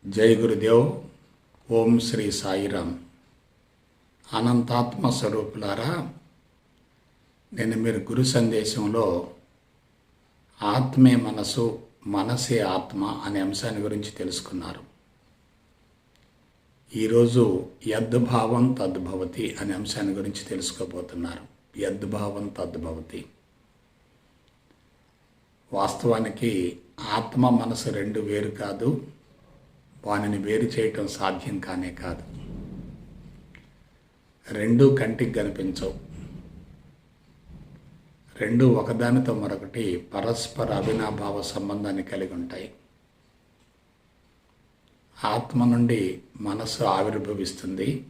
జై గురుదేవ్. ఓం శ్రీ సాయిరామ్. అనంతాత్మ స్వరూపులారా, నేను మీరు గురు సందేశంలో ఆత్మే మనసు, మనసే ఆత్మ అనే అంశాన్ని గురించి తెలుసుకున్నారు. ఈరోజు యద్భావం తద్భవతి అనే అంశాన్ని గురించి తెలుసుకోబోతున్నారు. యద్భావం తద్భవతి. వాస్తవానికి ఆత్మ మనసు రెండు వేరు కాదు. వానిని వేరు చేయటం సాధ్యం కానే కాదు. రెండూ కంటికి కనిపించవు. రెండు ఒకదానితో మరొకటి పరస్పర అవినాభావ సంబంధాన్ని కలిగి ఉంటాయి. ఆత్మ నుండి మనసు ఆవిర్భవిస్తుంది.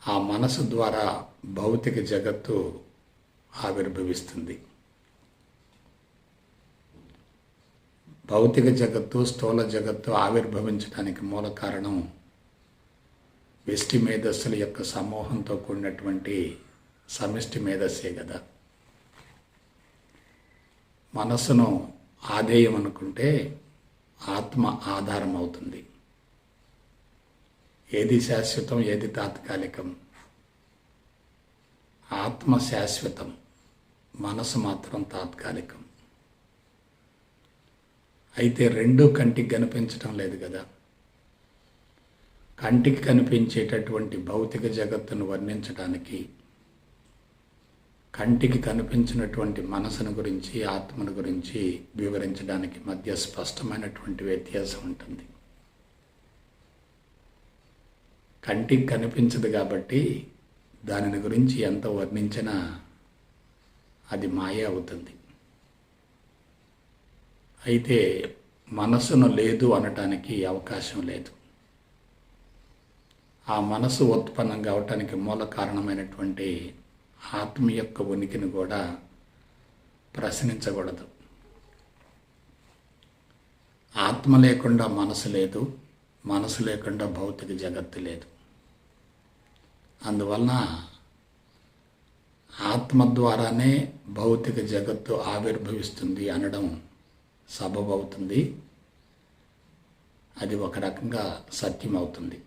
ఆ మనసు ద్వారా భౌతిక జగత్తు ఆవిర్భవిస్తుంది. భౌతిక జగత్తు, స్థూల జగత్తు ఆవిర్భవించడానికి మూల కారణం వ్యష్టి మేధస్సుల యొక్క సమూహంతో కూడినటువంటి సమిష్టి మేధస్సే కదా. మనస్సును ఆధేయం అనుకుంటే ఆత్మ ఆధారం అవుతుంది. ఏది శాశ్వతం, ఏది తాత్కాలికం? ఆత్మ శాశ్వతం, మనసు మాత్రం తాత్కాలికం. అయితే రెండూ కంటికి కనిపించటం లేదు కదా. కంటికి కనిపించేటటువంటి భౌతిక జగత్తును వర్ణించడానికి, కంటికి కనిపించినటువంటి మనసును గురించి, ఆత్మను గురించి వివరించడానికి మధ్య స్పష్టమైనటువంటి వ్యత్యాసం ఉంటుంది. కంటికి కనిపించదు కాబట్టి దానిని గురించి ఎంత వర్ణించినా అది మాయ అవుతుంది. అయితే మనసును లేదు అనటానికి అవకాశం లేదు. ఆ మనసు ఉత్పన్నం కావటానికి మూల కారణమైనటువంటి ఆత్మ యొక్క ఉనికిని కూడా ప్రశ్నించకూడదు. ఆత్మ లేకుండా మనసు లేదు, మనసు లేకుండా భౌతిక జగత్తు లేదు. అందువలన ఆత్మ ద్వారానే భౌతిక జగత్తు ఆవిర్భవిస్తుంది అనడం సబబు అవుతుంది. అది ఒక రకంగా సత్యం అవుతుంది.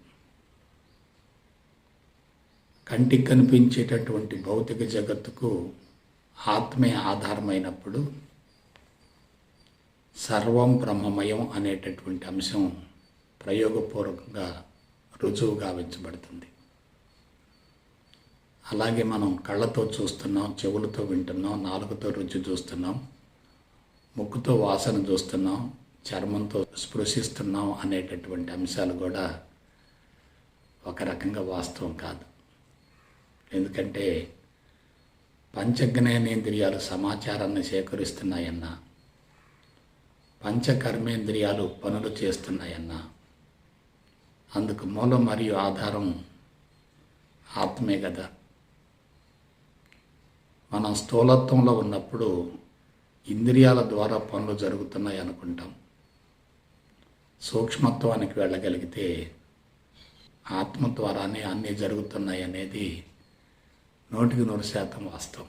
కంటికి కనిపించేటటువంటి భౌతిక జగత్తుకు ఆత్మే ఆధారమైనప్పుడు సర్వం బ్రహ్మమయం అనేటటువంటి అంశం ప్రయోగపూర్వకంగా రుజువు గావించబడుతుంది. అలాగే మనం కళ్ళతో చూస్తున్నాం, చెవులతో వింటున్నాం, నాలుకతో రుచి చూస్తున్నాం, ముక్కుతో వాసన చూస్తున్నాం, చర్మంతో స్పృశిస్తున్నాం అనేటటువంటి అంశాలు కూడా ఒక రకంగా వాస్తవం కాదు. ఎందుకంటే పంచజ్ఞానేంద్రియాలు సమాచారాన్ని సేకరిస్తున్నాయన్నా, పంచకర్మేంద్రియాలు పనులు చేస్తున్నాయన్నా అందుకు మూలం మరియు ఆధారం ఆత్మే కదా. మనం స్థూలత్వంలో ఉన్నప్పుడు ఇంద్రియాల ద్వారా పనులు జరుగుతున్నాయి అనుకుంటాం. సూక్ష్మత్వానికి వెళ్ళగలిగితే ఆత్మ ద్వారానే అన్నీ జరుగుతున్నాయి అనేది 100% వాస్తవం.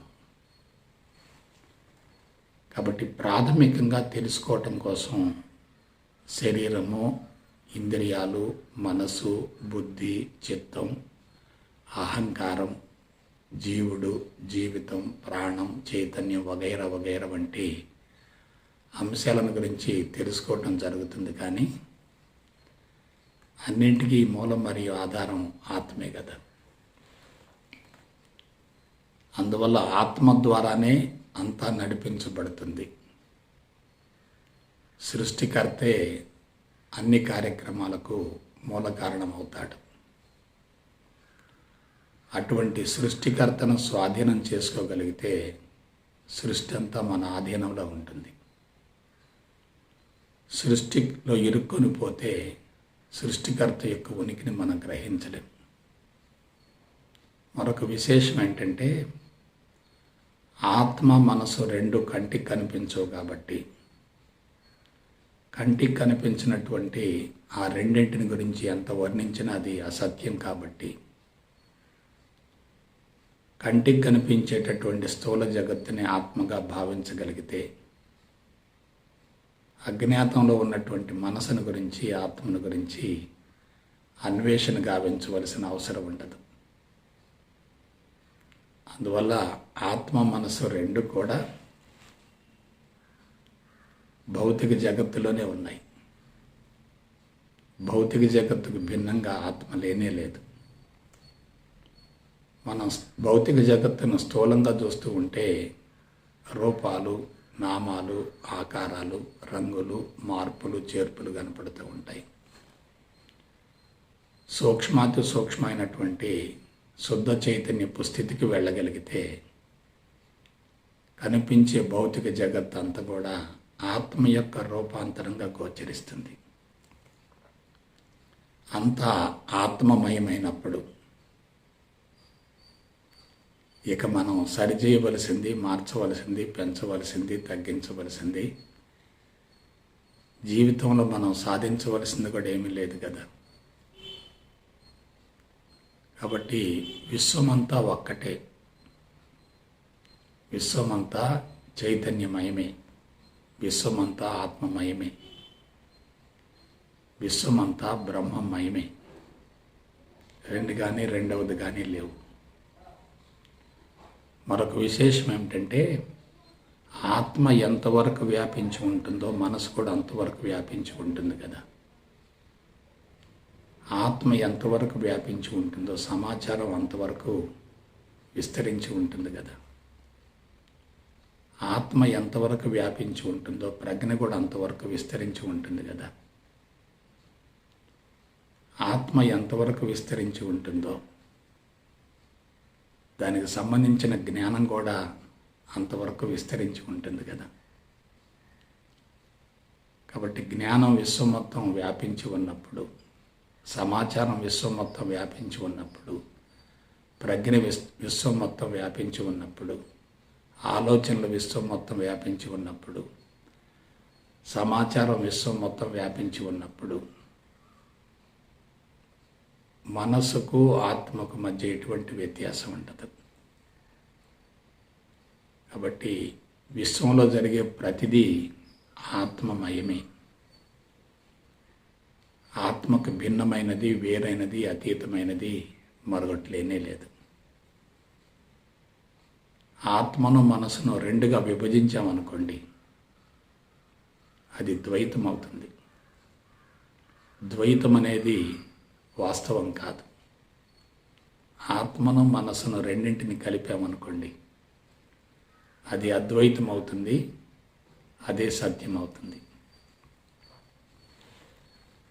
కాబట్టి ప్రాథమికంగా తెలుసుకోవటం కోసం శరీరము, ఇంద్రియాలు, మనసు, బుద్ధి, చిత్తం, అహంకారం, జీవుడు, జీవితం, ప్రాణం, చైతన్యం వగైరా వగైరా వంటి అంశాలను గురించి తెలుసుకోవటం జరుగుతుంది. కానీ అన్నింటికీ మూలం మరియు ఆధారం ఆత్మే కదా. అందువల్ల ఆత్మ ద్వారానే అంతా నడిపించబడుతుంది. సృష్టికర్తే అన్ని కార్యక్రమాలకు మూల కారణమవుతాడు. అటువంటి సృష్టికర్తను స్వాధీనం చేసుకోగలిగితే సృష్టి అంతా మన ఆధీనంలో ఉంటుంది. సృష్టిలో ఇరుక్కొని పోతే సృష్టికర్త యొక్క ఉనికిని మనం గ్రహించలేం. మరొక విశేషం ఏంటంటే ఆత్మ, మనసు రెండు కంటికి కనిపించవు కాబట్టి కంటికి కనిపించినటువంటి ఆ రెండింటిని గురించి ఎంత వర్ణించినా అది అసత్యం. కాబట్టి కంటికి కనిపించేటటువంటి స్థూల జగత్తుని ఆత్మగా భావించగలిగితే అజ్ఞాతంలో ఉన్నటువంటి మనసును గురించి, ఆత్మను గురించి అన్వేషణ గావించవలసిన అవసరం ఉండదు. అందువల్ల ఆత్మ, మనసు రెండు కూడా భౌతిక జగత్తులోనే ఉన్నాయి. భౌతిక జగత్తుకు భిన్నంగా ఆత్మ లేనే లేదు. మనం భౌతిక జగత్తును స్థూలంగా చూస్తూ ఉంటే రూపాలు, నామాలు, ఆకారాలు, రంగులు, మార్పులు, చేర్పులు కనపడుతూ ఉంటాయి. సూక్ష్మాతి సూక్ష్మమైనటువంటి శుద్ధ చైతన్యపు స్థితికి వెళ్ళగలిగితే కనిపించే భౌతిక జగత్ అంతా కూడా ఆత్మ యొక్క రూపాంతరంగా గోచరిస్తుంది. అంతా ఆత్మమయమైనప్పుడు ఇక మనం సరిచేయవలసింది, మార్చవలసింది, పెంచవలసింది, తగ్గించవలసింది, జీవితంలో మనం సాధించవలసింది కూడా ఏమీ లేదు కదా. కాబట్టి విశ్వమంతా ఒక్కటే, విశ్వమంతా చైతన్యమయమే, విశ్వమంతా ఆత్మమయమే, విశ్వమంతా బ్రహ్మమయమే. రెండు కానీ రెండవది కానీ లేవు. మరొక విశేషం ఏమిటంటే ఆత్మ ఎంతవరకు వ్యాపించి ఉంటుందో మనసు కూడా అంతవరకు వ్యాపించి ఉంటుంది కదా. ఆత్మ ఎంతవరకు వ్యాపించి ఉంటుందో సమాచారం అంతవరకు విస్తరించి ఉంటుంది కదా. ఆత్మ ఎంతవరకు వ్యాపించి ఉంటుందో ప్రజ్ఞ కూడా అంతవరకు విస్తరించి ఉంటుంది కదా. ఆత్మ ఎంతవరకు విస్తరించి ఉంటుందో దానికి సంబంధించిన జ్ఞానం కూడా అంతవరకు విస్తరించి ఉంటుంది కదా. కాబట్టి జ్ఞానం విశ్వం మొత్తం వ్యాపించి ఉన్నప్పుడు, సమాచారం విశ్వం మొత్తం వ్యాపించి ఉన్నప్పుడు, ప్రజ్ఞ విశ్వం మొత్తం వ్యాపించి ఉన్నప్పుడు, ఆలోచనలు విశ్వం మొత్తం వ్యాపించి ఉన్నప్పుడు, సమాచారం విశ్వం మొత్తం వ్యాపించి ఉన్నప్పుడు మనసుకు ఆత్మకు మధ్య ఎటువంటి వ్యత్యాసం ఉండదు. కాబట్టి విశ్వంలో జరిగే ప్రతిదీ ఆత్మమయమే. ఆత్మకు భిన్నమైనది, వేరైనది, అతీతమైనది మరొకటి లేనే లేదు. ఆత్మను మనసును రెండుగా విభజించామనుకోండి, అది ద్వైతం అవుతుంది. ద్వైతం అనేది వాస్తవం కాదు. ఆత్మను మనసును రెండింటిని కలిపామనుకోండి, అది అద్వైతం అవుతుంది, అదే సత్యం అవుతుంది.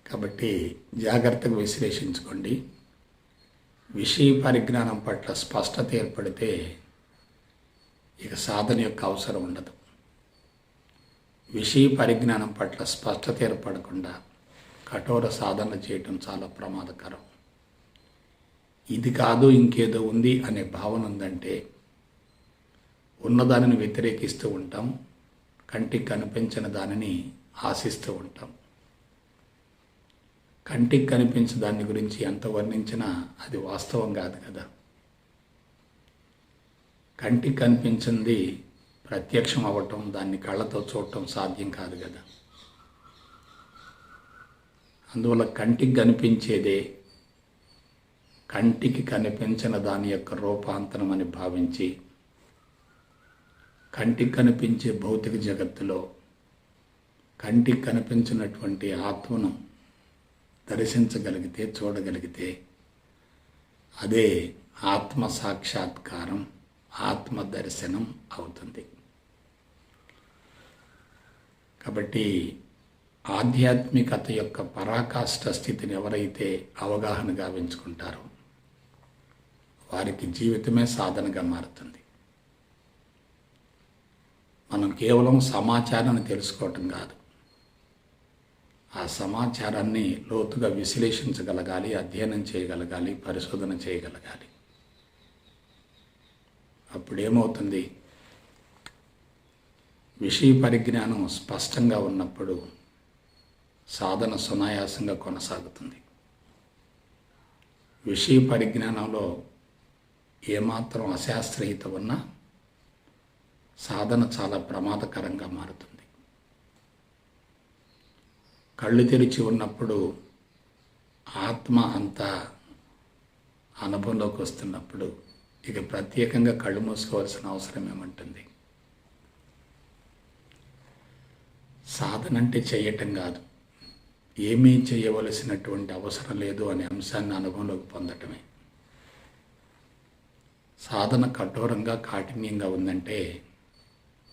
కాబట్టి జాగ్రత్తగా విశ్లేషించుకోండి. విషయ పరిజ్ఞానం పట్ల స్పష్టత ఏర్పడితే ఇక సాధన యొక్క అవసరం ఉండదు. విషయ పరిజ్ఞానం పట్ల స్పష్టత ఏర్పడకుండా కఠోర సాధన చేయటం చాలా ప్రమాదకరం. ఇది కాదు ఇంకేదో ఉంది అనే భావన ఉందంటే ఉన్నదానిని వ్యతిరేకిస్తూ ఉంటాం, కంటికి కనిపించిన దానిని ఆశిస్తూ ఉంటాం. కంటికి కనిపించే దాని గురించి ఎంత వర్ణించినా అది వాస్తవం కాదు కదా. కంటికి కనిపించింది ప్రత్యక్షం అవ్వటం, దాన్ని కళ్ళతో చూడటం సాధ్యం కాదు కదా. అందువల్ల కంటికి కనిపించేదే కంటికి కనిపించిన దాని యొక్క రూపాంతరం అని భావించి కంటికి కనిపించే భౌతిక జగత్తులో కంటికి కనిపించినటువంటి ఆత్మను దర్శించగలిగితే, చూడగలిగితే అదే ఆత్మ సాక్షాత్కారం, ఆత్మ దర్శనం అవుతుంది. కాబట్టి ఆధ్యాత్మికత యొక్క పరాకాష్ఠ స్థితిని ఎవరైతే అవగాహన గావించుకుంటారో వారికి జీవితమే సాధనగా మారుతుంది. మనం కేవలం సమాచారాన్ని తెలుసుకోవటం కాదు, ఆ సమాచారాన్ని లోతుగా విశ్లేషించగలగాలి, అధ్యయనం చేయగలగాలి, పరిశోధన చేయగలగాలి. అప్పుడేమవుతుంది? విషయ పరిజ్ఞానం స్పష్టంగా ఉన్నప్పుడు సాధన సునాయాసంగా కొనసాగుతుంది. విషయ పరిజ్ఞానంలో ఏమాత్రం అశాస్త్రీయత ఉన్నా సాధన చాలా ప్రమాదకరంగా మారుతుంది. కళ్ళు తెరిచి ఉన్నప్పుడు ఆత్మ అంతా అనుభవంలోకి వస్తున్నప్పుడు ఇక ప్రత్యేకంగా కళ్ళు మూసుకోవాల్సిన అవసరం ఏముంటుంది? సాధన అంటే చేయటం కాదు, ఏమీ చేయవలసినటువంటి అవసరం లేదు అనే అంశాన్ని అనుభవంలోకి పొందటమే. సాధన కఠోరంగా కాఠిన్యంగా ఉందంటే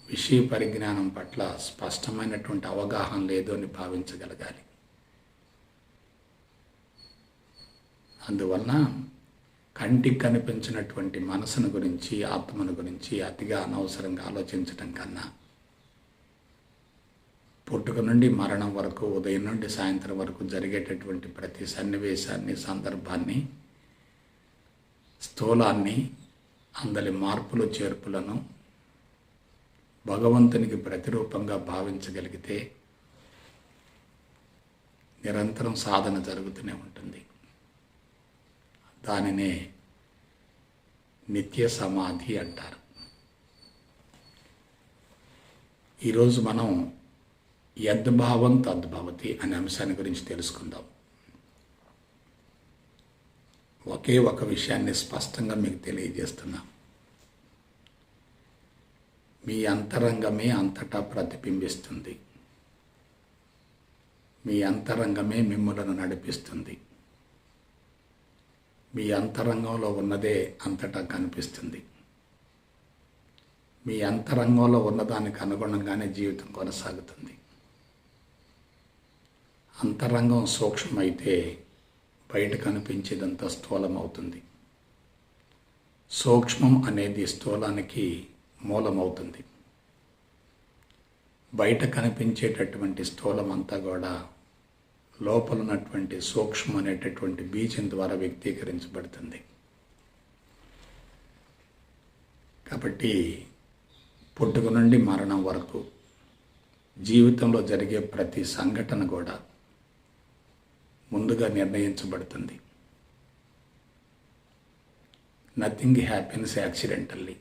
విషయ పరిజ్ఞానం పట్ల స్పష్టమైనటువంటి అవగాహన లేదు అని భావించగలగాలి. అందువలన కంటికి కనిపించినటువంటి మనసును గురించి, ఆత్మను గురించి అతిగా అనవసరంగా ఆలోచించటం కన్నా పుట్టుక నుండి మరణం వరకు, ఉదయం నుండి సాయంత్రం వరకు జరిగేటటువంటి ప్రతి సన్నివేశాన్ని, సందర్భాన్ని, స్థూలాన్ని, అందరి మార్పులు చేర్పులను భగవంతునికి ప్రతిరూపంగా భావించగలిగితే నిరంతరం సాధన జరుగుతూనే ఉంటుంది. దానినే నిత్య సమాధి అంటారు. ఈరోజు మనం యద్భావం తద్భవతి అనే అంశాన్ని గురించి తెలుసుకుందాం. ఒకే ఒక విషయాన్ని స్పష్టంగా మీకు తెలియజేస్తున్నా. మీ అంతరంగమే అంతటా ప్రతిబింబిస్తుంది. మీ అంతరంగమే మిమ్ములను నడిపిస్తుంది. మీ అంతరంగంలో ఉన్నదే అంతటా కనిపిస్తుంది. మీ అంతరంగంలో ఉన్నదానికి అనుగుణంగానే జీవితం కొనసాగుతుంది. అంతరంగం సూక్ష్మమైతే బయట కనిపించేదంతా స్థూలమవుతుంది. సూక్ష్మం అనేది స్థూలానికి మూలమవుతుంది. బయట కనిపించేటటువంటి స్థూలం అంతా కూడా లోపల ఉన్నటువంటి సూక్ష్మం అనేటటువంటి బీజం ద్వారా వ్యక్తీకరించబడుతుంది. కాబట్టి పుట్టుక నుండి మరణం వరకు జీవితంలో జరిగే ప్రతి సంఘటన కూడా ముందుగా నిర్ణయించబడుతుంది. Nothing happens accidentally,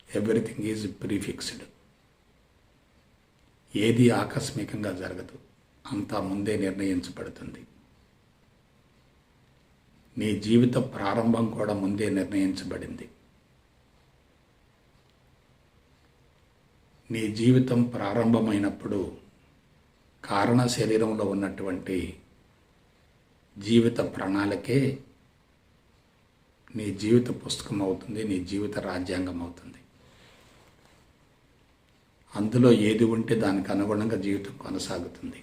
everything is prefixed. ఏది ఆకస్మికంగా జరగదు, అంతా ముందే నిర్ణయించబడుతుంది. నీ జీవిత ప్రారంభం కూడా ముందే నిర్ణయించబడింది. నీ జీవితం ప్రారంభమైనప్పుడు కారణ శరీరంలో ఉన్నటువంటి జీవిత ప్రణాళికే నీ జీవిత పుస్తకం అవుతుంది, నీ జీవిత రాజ్యాంగం అవుతుంది. అందులో ఏది ఉంటే దానికి అనుగుణంగా జీవితం కొనసాగుతుంది.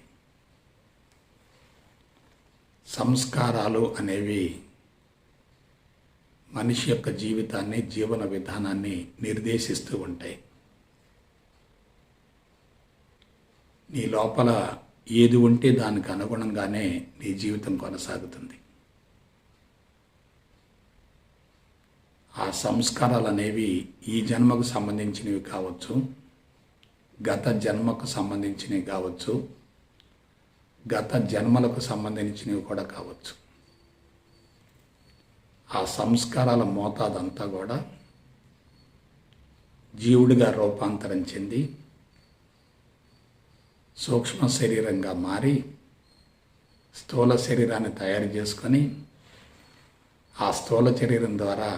సంస్కారాలు అనేవి మనిషి యొక్క జీవితాన్ని, జీవన విధానాన్ని నిర్దేశిస్తూ ఉంటాయి. నీ లోపల ఏది ఉంటే దానికి అనుగుణంగానే నీ జీవితం కొనసాగుతుంది. ఆ సంస్కారాలు అనేవి ఈ జన్మకు సంబంధించినవి కావచ్చు, గత జన్మకు సంబంధించినవి కావచ్చు, గత జన్మలకు సంబంధించినవి కూడా కావచ్చు. ఆ సంస్కారాల మోతాదంతా కూడా జీవుడిగా రూపాంతరం చెంది సూక్ష్మ శరీరంగా మారి స్థూల శరీరాన్ని తయారు చేసుకొని ఆ స్థూల శరీరం ద్వారా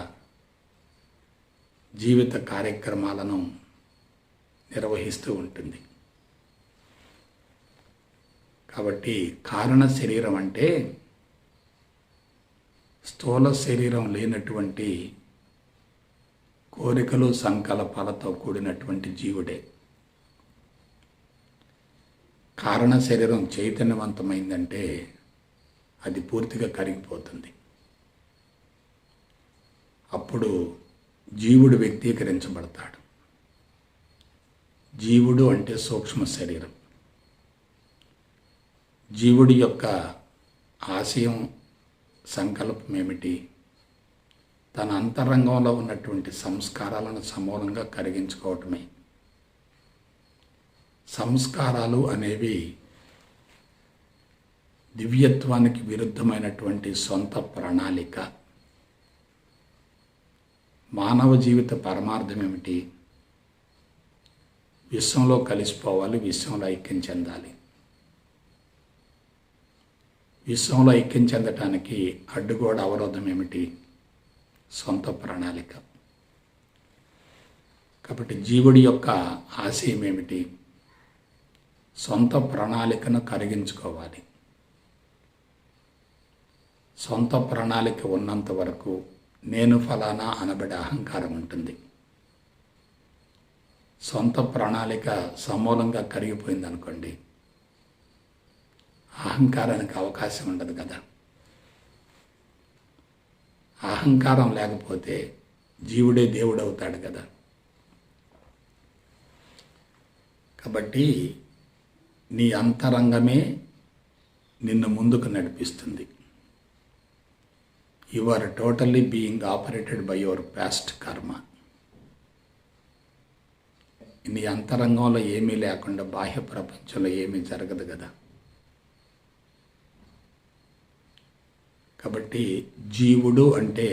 జీవిత కార్యక్రమాలను నిర్వహిస్తూ ఉంటుంది. కాబట్టి కారణ శరీరం అంటే స్థూల శరీరం లేనటువంటి కోరికలు, సంకల్పాలతో కూడినటువంటి జీవుడే. కారణ శరీరం చైతన్యవంతమైందంటే అది పూర్తిగా కరిగిపోతుంది. అప్పుడు జీవుడు వ్యక్తీకరించబడతాడు. జీవుడు అంటే సూక్ష్మ శరీరం. జీవుడి యొక్క ఆశయం, సంకల్పం ఏమిటి? తన అంతరంగంలో ఉన్నటువంటి సంస్కారాలను సమూలంగా కరిగించుకోవటమే. సంస్కారాలు అనేవి దివ్యత్వానికి విరుద్ధమైనటువంటి సొంత ప్రణాళిక. మానవ జీవిత పరమార్థం ఏమిటి? విశ్వంలో కలిసిపోవాలి, విశ్వంలో ఐక్యం చెందాలి. విశ్వంలో ఐక్యం చెందటానికి అడ్డుగోడ అవరోధం ఏమిటి? సొంత ప్రణాళిక. కాబట్టి జీవుడి యొక్క ఆశయం ఏమిటి? సొంత ప్రణాళికను కరిగించుకోవాలి. సొంత ప్రణాళిక ఉన్నంత వరకు నేను ఫలానా అనబడే అహంకారం ఉంటుంది. సొంత ప్రణాళిక సమూలంగా కరిగిపోయిందనుకోండి, అహంకారానికి అవకాశం ఉండదు కదా. అహంకారం లేకపోతే జీవుడే దేవుడు అవుతాడు కదా. కాబట్టి నీ అంతరంగమే నిన్ను ముందుకు నడిపిస్తుంది. You are totally being operated by your past karma. నీ అంతరంగంలో ఏమీ లేకుండా బాహ్య ప్రపంచంలో ఏమీ జరగదు కదా. కాబట్టి జీవుడు అంటే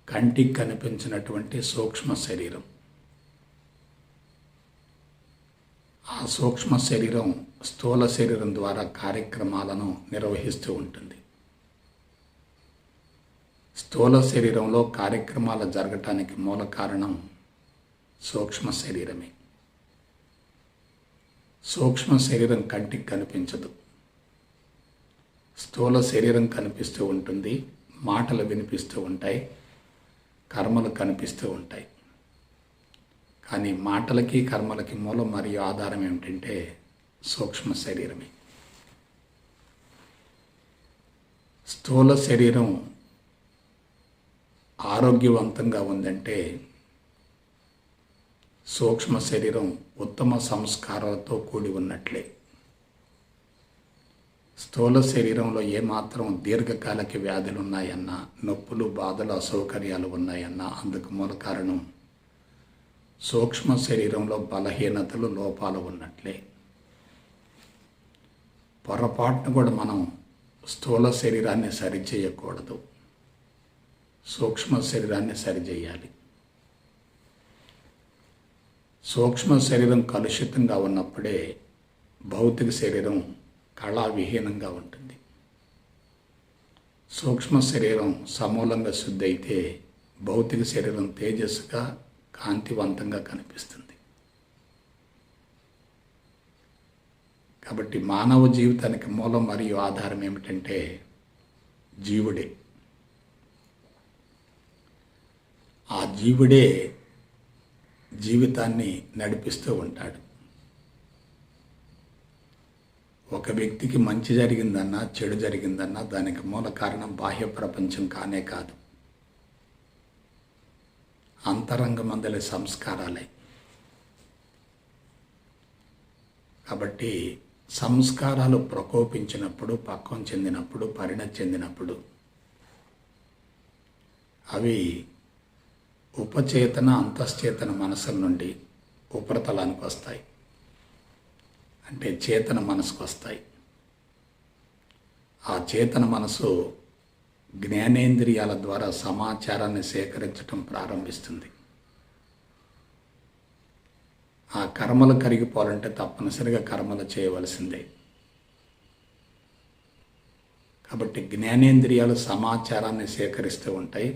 కంటికి కనిపించినటువంటి సూక్ష్మ శరీరం. ఆ సూక్ష్మ శరీరం స్థూల శరీరం ద్వారా కార్యక్రమాలను నిర్వహిస్తూ ఉంటుంది. స్థూల శరీరంలో కార్యక్రమాలు జరగటానికి మూల కారణం సూక్ష్మ శరీరమే. సూక్ష్మ శరీరం కంటికి కనిపించదు. స్థూల శరీరం కనిపిస్తూ ఉంటుంది, మాటలు వినిపిస్తూ ఉంటాయి, కర్మలు కనిపిస్తూ ఉంటాయి. కానీ మాటలకి కర్మలకి మూలం మరియు ఆధారం ఏమిటంటే సూక్ష్మ శరీరమే. స్థూల శరీరం ఆరోగ్యవంతంగా ఉందంటే సూక్ష్మ శరీరం ఉత్తమ సంస్కారాలతో కూడి ఉన్నట్లే. స్థూల శరీరంలో ఏమాత్రం దీర్ఘకాలిక వ్యాధులు ఉన్నాయన్నా, నొప్పులు, బాధలు, అసౌకర్యాలు ఉన్నాయన్నా అందుకు మూల కారణం సూక్ష్మ శరీరంలో బలహీనతలు, లోపాలు ఉన్నట్లే. పొరపాటును కూడా మనం స్థూల శరీరాన్ని సరిచేయకూడదు, సూక్ష్మ శరీరాన్ని సరిచేయాలి. సూక్ష్మ శరీరం కలుషితంగా ఉన్నప్పుడే భౌతిక శరీరం కళావిహీనంగా ఉంటుంది. సూక్ష్మ శరీరం సమూలంగా శుద్ధి అయితే భౌతిక శరీరం తేజస్సుగా, కాంతివంతంగా కనిపిస్తుంది. కాబట్టి మానవ జీవితానికి మూలం మరియు ఆధారం ఏమిటంటే జీవుడే. ఆ జీవుడే జీవితాన్ని నడిపిస్తూ ఉంటాడు. ఒక వ్యక్తికి మంచి జరిగిందన్నా, చెడు జరిగిందన్నా దానికి మూల కారణం బాహ్య ప్రపంచం కానే కాదు, అంతరంగమందలి సంస్కారాలే. కాబట్టి సంస్కారాలు ప్రకోపించినప్పుడు, పక్వం చెందినప్పుడు, పరిణతి చెందినప్పుడు అవి ఉపచేతన, అంతశ్చేతన మనసుల నుండి ఉపరితలానికి వస్తాయి, అంటే చేతన మనసుకు వస్తాయి. ఆ చేతన మనసు జ్ఞానేంద్రియాల ద్వారా సమాచారాన్ని సేకరించడం ప్రారంభిస్తుంది. ఆ కర్మలు కరిగిపోవాలంటే తప్పనిసరిగా కర్మలు చేయవలసిందే. కాబట్టి జ్ఞానేంద్రియాలు సమాచారాన్ని సేకరిస్తూ ఉంటాయి.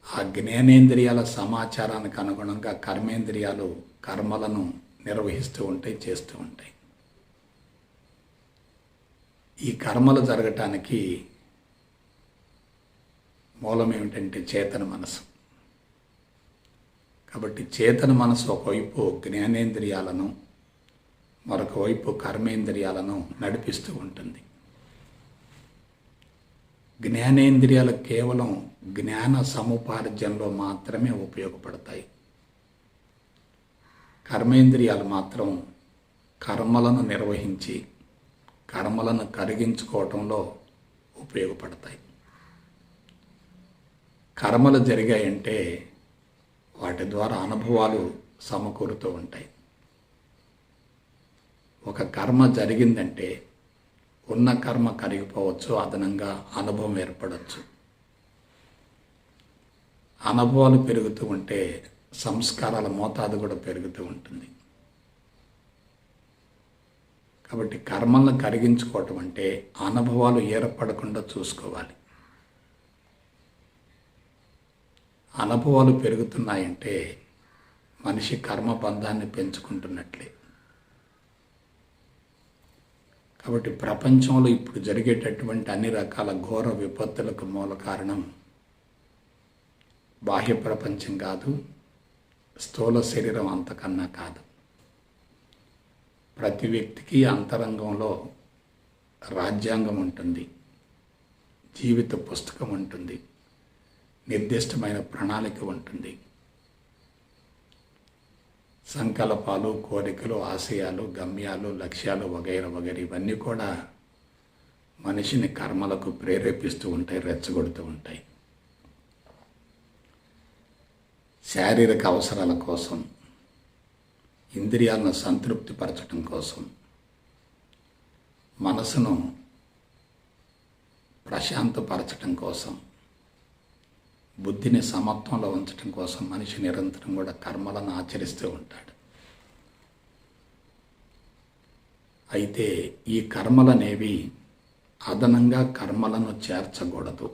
ఆ జ్ఞానేంద్రియాల సమాచారానికి అనుగుణంగా కర్మేంద్రియాలు కర్మలను నిర్వహిస్తూ ఉంటాయి, చేస్తూ ఉంటాయి. ఈ కర్మలు జరగటానికి మూలం ఏమిటంటే చేతన మనసు. కాబట్టి చేతన మనసు ఒకవైపు జ్ఞానేంద్రియాలను, మరొక వైపు కర్మేంద్రియాలను నడిపిస్తూ ఉంటుంది. జ్ఞానేంద్రియాలు కేవలం జ్ఞాన సముపార్జనలో మాత్రమే ఉపయోగపడతాయి. కర్మేంద్రియాలు మాత్రం కర్మలను నిర్వహించి కర్మలను కరిగించుకోవటంలో ఉపయోగపడతాయి. కర్మలు జరిగాయంటే వాటి ద్వారా అనుభవాలు సమకూరుతూ ఉంటాయి. ఒక కర్మ జరిగిందంటే ఉన్న కర్మ కరిగిపోవచ్చు, అదనంగా అనుభవం ఏర్పడవచ్చు. అనుభవాలు పెరుగుతూ ఉంటే సంస్కారాల మోతాదు కూడా పెరుగుతూ ఉంటుంది. కాబట్టి కర్మలను కరిగించుకోవటం అంటే అనుభవాలు ఏర్పడకుండా చూసుకోవాలి. అనుభవాలు పెరుగుతున్నాయంటే మనిషి కర్మబంధాన్ని పెంచుకుంటున్నట్లే. కాబట్టి ప్రపంచంలో ఇప్పుడు జరిగేటటువంటి అన్ని రకాల ఘోర విపత్తులకు మూల కారణం బాహ్య ప్రపంచం కాదు, స్థూల శరీరం అంతకన్నా కాదు. ప్రతి వ్యక్తికి అంతరంగంలో రాజ్యాంగం ఉంటుంది, జీవిత పుస్తకం ఉంటుంది, నిర్దిష్టమైన ప్రణాళిక ఉంటుంది. సంకల్పాలు, కోరికలు, ఆశయాలు, గమ్యాలు, లక్ష్యాలు వగైరా వగైరా ఇవన్నీ కూడా మనిషిని కర్మలకు ప్రేరేపిస్తూ ఉంటాయి, రెచ్చగొడుతూ ఉంటాయి. శారీరక అవసరాల కోసం, ఇంద్రియాలను సంతృప్తిపరచడం కోసం, మనసును ప్రశాంతపరచడం కోసం, బుద్ధిని సమత్వంలో ఉంచడం కోసం మనిషి నిరంతరం కూడా కర్మలను ఆచరిస్తూ ఉంటాడు. అయితే ఈ కర్మలనేవి అదనంగా కర్మలను చేర్చకూడదు,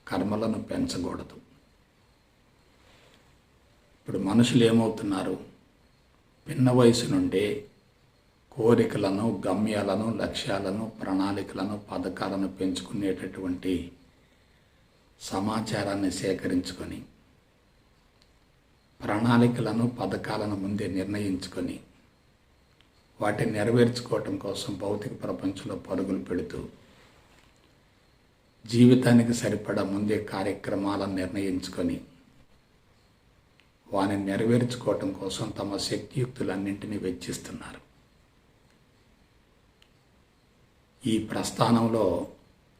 కర్మలను పెంచకూడదు. ఇప్పుడు మనుషులు ఏమవుతున్నారు, పిన్న వయసు నుండే కోరికలను, గమ్యాలను, లక్ష్యాలను, ప్రణాళికలను, పథకాలను పెంచుకునేటటువంటి సమాచారాన్ని సేకరించుకొని, ప్రణాళికలను, పథకాలను ముందే నిర్ణయించుకొని వాటిని నెరవేర్చుకోవటం కోసం భౌతిక ప్రపంచంలో పరుగులు పెడుతూ జీవితానికి సరిపడా ముందే కార్యక్రమాలను నిర్ణయించుకొని వాటిని నెరవేర్చుకోవటం కోసం తమ శక్తియుక్తులన్నింటినీ వెచ్చిస్తున్నారు. ఈ ప్రస్థానంలో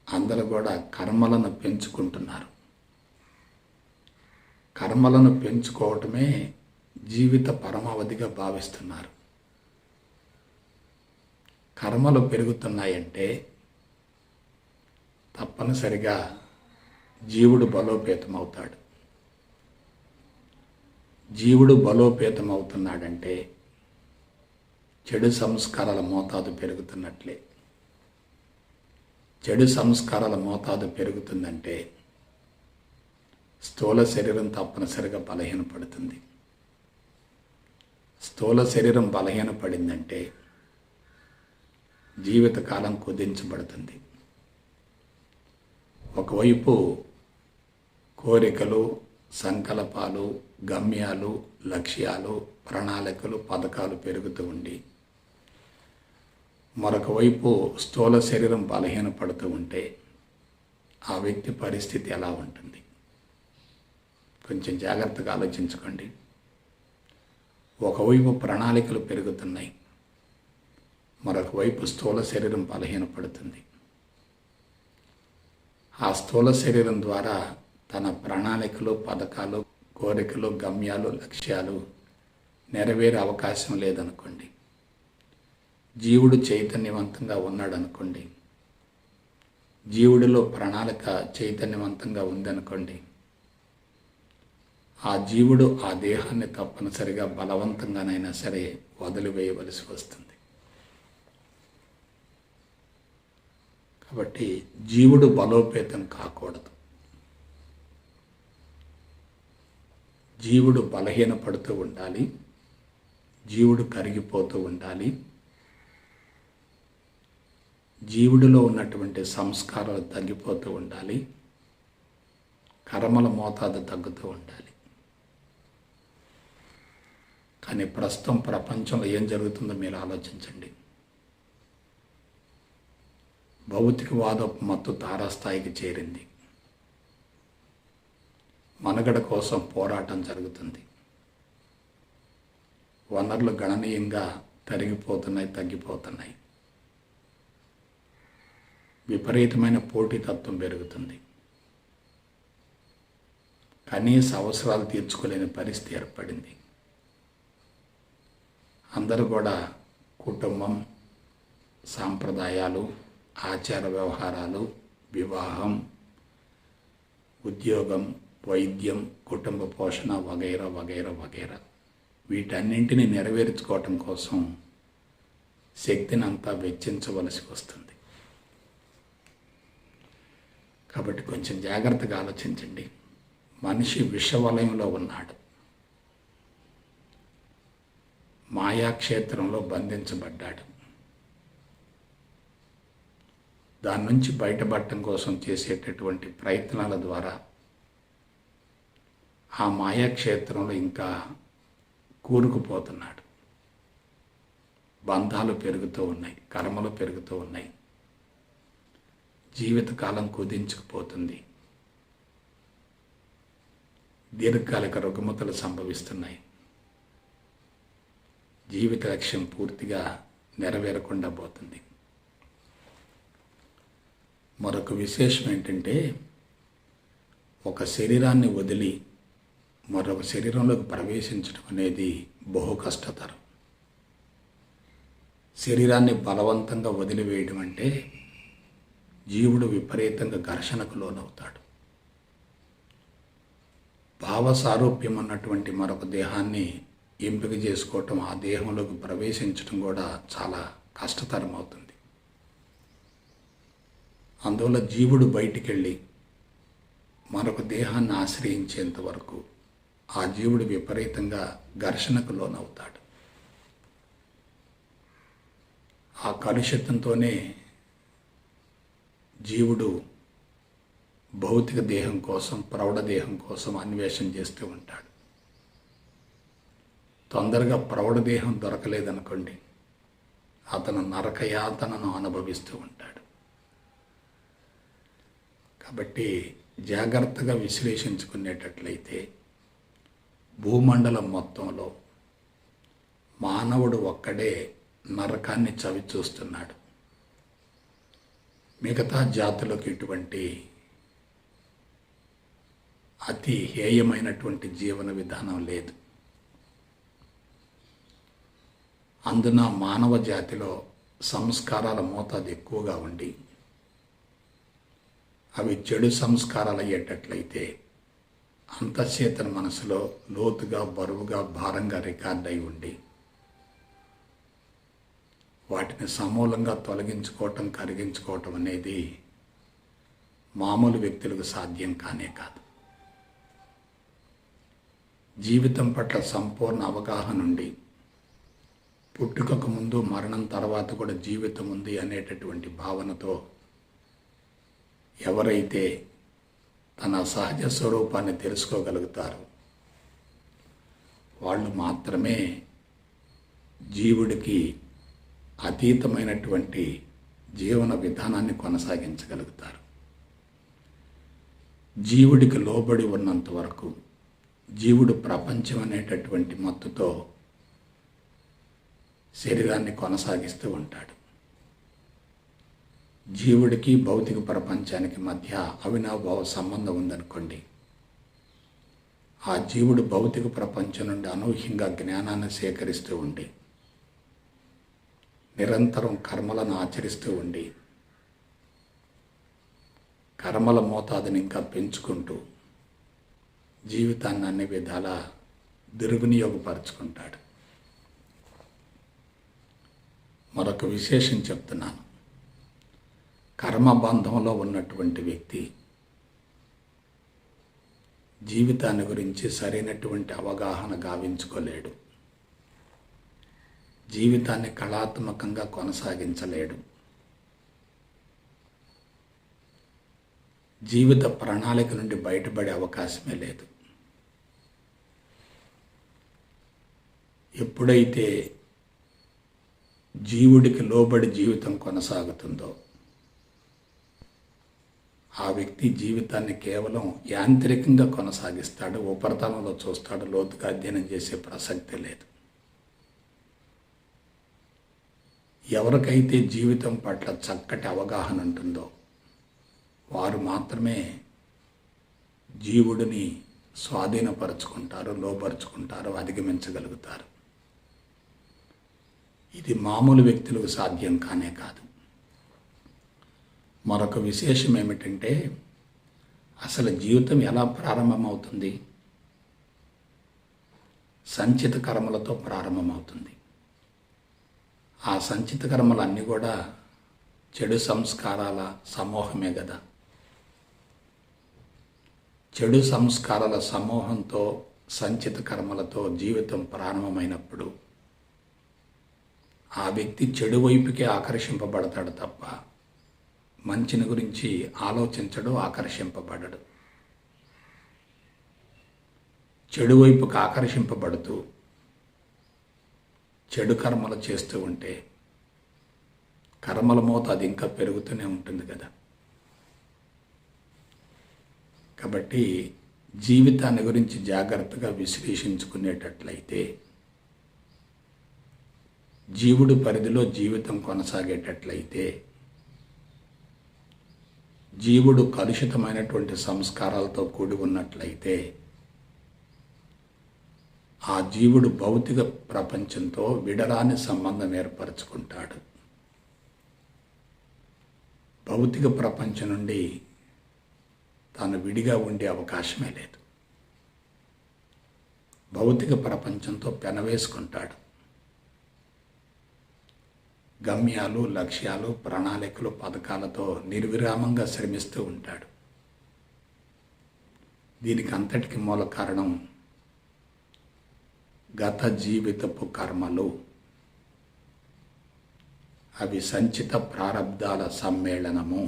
అందరూ కూడా కర్మలను పెంచుకుంటున్నారు. కర్మలను పెంచుకోవటమే జీవిత పరమావధిగా భావిస్తున్నారు. కర్మలు పెరుగుతున్నాయంటే తప్పనిసరిగా జీవుడు బలోపేతమవుతాడు. జీవుడు బలోపేతమవుతున్నాడంటే చెడు సంస్కారాల మోతాదు పెరుగుతున్నట్లే. చెడు సంస్కారాల మోతాదు పెరుగుతుందంటే స్థూల శరీరం తప్పనిసరిగా బలహీనపడుతుంది. స్థూల శరీరం బలహీనపడిందంటే జీవితకాలం కుదించబడుతుంది. ఒకవైపు కోరికలు, సంకల్పాలు, గమ్యాలు, లక్ష్యాలు, ప్రణాళికలు, పథకాలు పెరుగుతూ ఉండి మరొక వైపు స్థూల శరీరం బలహీనపడుతూ ఉంటే ఆ వ్యక్తి పరిస్థితి ఎలా ఉంటుంది? కొంచెం జాగ్రత్తగా ఆలోచించుకోండి. ఒకవైపు ప్రణాళికలు పెరుగుతున్నాయి, మరొక వైపు స్థూల శరీరం బలహీనపడుతుంది. ఆ స్థూల శరీరం ద్వారా తన ప్రణాళికలు, పథకాలు, కోరికలు, గమ్యాలు, లక్ష్యాలు నెరవేరే అవకాశం లేదనుకోండి. జీవుడు చైతన్యవంతంగా ఉన్నాడనుకోండి, జీవుడిలో ప్రణాళిక చైతన్యవంతంగా ఉందనుకోండి, ఆ జీవుడు ఆ దేహాన్ని తప్పనిసరిగా బలవంతంగానైనా సరే వదిలివేయవలసి వస్తుంది. కాబట్టి జీవుడు బలోపేతం కాకూడదు. జీవుడు బలహీనపడుతూ ఉండాలి, జీవుడు కరిగిపోతూ ఉండాలి, జీవుడిలో ఉన్నటువంటి సంస్కారాలు తగ్గిపోతూ ఉండాలి, కర్మల మోతాదు తగ్గుతూ ఉండాలి. కానీ ప్రస్తుతం ప్రపంచంలో ఏం జరుగుతుందో మీరు ఆలోచించండి. భౌతికవాదపు మత్తు తారాస్థాయికి చేరింది. మనుగడ కోసం పోరాటం జరుగుతుంది. వనరులు గణనీయంగా తరిగిపోతున్నాయి, తగ్గిపోతున్నాయి. విపరీతమైన పోటీతత్వం పెరుగుతుంది. కనీస అవసరాలు తీర్చుకోలేని పరిస్థితి ఏర్పడింది. అందరూ కూడా కుటుంబం, సాంప్రదాయాలు, ఆచార వ్యవహారాలు, వివాహం, ఉద్యోగం, వైద్యం, కుటుంబ పోషణ వగైరా వగైరా వగైరా వీటన్నింటినీ నెరవేర్చుకోవటం కోసం శక్తిని అంతా వెచ్చించవలసి వస్తుంది. కాబట్టి కొంచెం జాగ్రత్తగా ఆలోచించండి. మనిషి విషవలయంలో ఉన్నాడు, మాయాక్షేత్రంలో బంధించబడ్డాడు. దాని నుంచి బయటపడటం కోసం చేసేటటువంటి ప్రయత్నాల ద్వారా ఆ మాయాక్షేత్రంలో ఇంకా కూరుకుపోతున్నాడు. బంధాలు పెరుగుతూ ఉన్నాయి, కర్మలు పెరుగుతూ ఉన్నాయి, జీవితకాలం కుదించుకుపోతుంది, దీర్ఘకాలిక రుగ్మతలు సంభవిస్తున్నాయి, జీవిత లక్ష్యం పూర్తిగా నెరవేరకుండా పోతుంది. మరొక విశేషం ఏంటంటే, ఒక శరీరాన్ని వదిలి మరొక శరీరంలోకి ప్రవేశించడం అనేది బహు కష్టతరం. శరీరాన్ని బలవంతంగా వదిలివేయడం అంటే జీవుడు విపరీతంగా ఘర్షణకు లోనవుతాడు. భావసారూప్యం అన్నటువంటి మరొక దేహాన్ని ఎంపిక చేసుకోవటం, ఆ దేహంలోకి ప్రవేశించడం కూడా చాలా కష్టతరం అవుతుంది. అందువల్ల జీవుడు బయటికి వెళ్ళి మరొక దేహాన్ని ఆశ్రయించేంత వరకు ఆ జీవుడు విపరీతంగా ఘర్షణకు లోనవుతాడు. ఆ కలుషితంతోనే జీవుడు భౌతిక దేహం కోసం, ప్రౌఢ దేహం కోసం అన్వేషణ చేస్తూ ఉంటాడు. తొందరగా ప్రౌఢ దేహం దొరకలేదనుకోండి, అతను నరకయాతనను అనుభవిస్తూ ఉంటాడు. కాబట్టి జాగ్రత్తగా విశ్లేషించుకునేటట్లయితే భూమండలం మొత్తంలో మానవుడు ఒక్కడే నరకాన్ని చవి చూస్తున్నాడు. మిగతా జాతులకు ఇటువంటి అతి హేయమైనటువంటి జీవన విధానం లేదు. అందున మానవ జాతిలో సంస్కారాల మోతాదు ఎక్కువగా ఉండి అవి చెడు సంస్కారాలు అయ్యేటట్లయితే అంతఃచేతన మనసులో లోతుగా, బరువుగా, భారంగా రికార్డ్ అయి ఉండి వాటిని సమూలంగా తొలగించుకోవటం, కరిగించుకోవటం అనేది మామూలు వ్యక్తులకు సాధ్యం కానే కాదు. జీవితం పట్ల సంపూర్ణ అవగాహన ఉండి పుట్టుకకు ముందు, మరణం తర్వాత కూడా జీవితం ఉంది అనేటటువంటి భావనతో ఎవరైతే తన సహజ స్వరూపాన్ని తెలుసుకోగలుగుతారో వాళ్ళు మాత్రమే జీవుడికి అతీతమైనటువంటి జీవన విధానాన్ని కొనసాగించగలుగుతారు. జీవుడికి లోబడి ఉన్నంత వరకు జీవుడు ప్రపంచం అనేటటువంటి మత్తుతో శరీరాన్ని కొనసాగిస్తూ ఉంటాడు. జీవుడికి భౌతిక ప్రపంచానికి మధ్య అవినాభావ సంబంధం ఉందనుకోండి, ఆ జీవుడు భౌతిక ప్రపంచం నుండి అనూహ్యంగా జ్ఞానాన్ని సేకరిస్తూ ఉండి నిరంతరం కర్మలను ఆచరిస్తూ ఉండి కర్మల మోతాదుని ఇంకా పెంచుకుంటూ జీవితాన్ని అన్ని విధాలా దుర్వినియోగపరుచుకుంటాడు. మరొక విశేషం చెప్తున్నాను. కర్మబంధంలో ఉన్నటువంటి వ్యక్తి జీవితాన్ని గురించి సరైనటువంటి అవగాహన గావించుకోలేడు, జీవితాన్ని కళాత్మకంగా కొనసాగించలేడు, జీవిత ప్రణాళిక నుండి బయటపడే అవకాశమే లేదు. ఎప్పుడైతే జీవుడికి లోబడి జీవితం కొనసాగుతుందో ఆ వ్యక్తి జీవితాన్ని కేవలం యాంత్రికంగా కొనసాగిస్తాడు, ఉపరితలంలో చూస్తాడు, లోతుగా అధ్యయనం చేసే ప్రసక్తే లేదు. ఎవరికైతే జీవితం పట్ల చక్కటి అవగాహన ఉంటుందో వారు మాత్రమే జీవుడిని స్వాధీనపరుచుకుంటారు, లోపరుచుకుంటారు, అధిగమించగలుగుతారు. ఇది మామూలు వ్యక్తులకు సాధ్యం కానే కాదు. మరొక విశేషం ఏమిటంటే, అసలు జీవితం ఎలా ప్రారంభమవుతుంది? సంచిత కర్మలతో ప్రారంభమవుతుంది. ఆ సంచిత కర్మలన్నీ కూడా చెడు సంస్కారాల సమూహమే కదా. చెడు సంస్కారాల సమూహంతో సంచిత కర్మలతో జీవితం ప్రారంభమైనప్పుడు ఆ వ్యక్తి చెడు వైపుకే ఆకర్షింపబడతాడు తప్ప మంచిని గురించి ఆలోచించడు, ఆకర్షింపబడడు. చెడు వైపుకు ఆకర్షింపబడుతూ చెడు కర్మలు చేస్తూ ఉంటే కర్మల మోత అది ఇంకా పెరుగుతూనే ఉంటుంది కదా. కాబట్టి జీవితాన్ని గురించి జాగ్రత్తగా విశ్లేషించుకునేటట్లయితే జీవుడి పరిధిలో జీవితం కొనసాగేటట్లయితే జీవుడు కలుషితమైనటువంటి సంస్కారాలతో కూడి ఉన్నట్లయితే ఆ జీవుడు భౌతిక ప్రపంచంతో విడరాని సంబంధం ఏర్పరచుకుంటాడు. భౌతిక ప్రపంచం నుండి తాను విడిగా ఉండే అవకాశమే లేదు. భౌతిక ప్రపంచంతో పెనవేసుకుంటాడు. గమ్యాలు, లక్ష్యాలు, ప్రణాళికలు, పథకాలతో నిర్విరామంగా శ్రమిస్తూ ఉంటాడు. దీనికి అంతటికి మూల కారణం గత జీవితపు కర్మలు. అవి సంచిత ప్రారబ్ధాల సమ్మేళనము.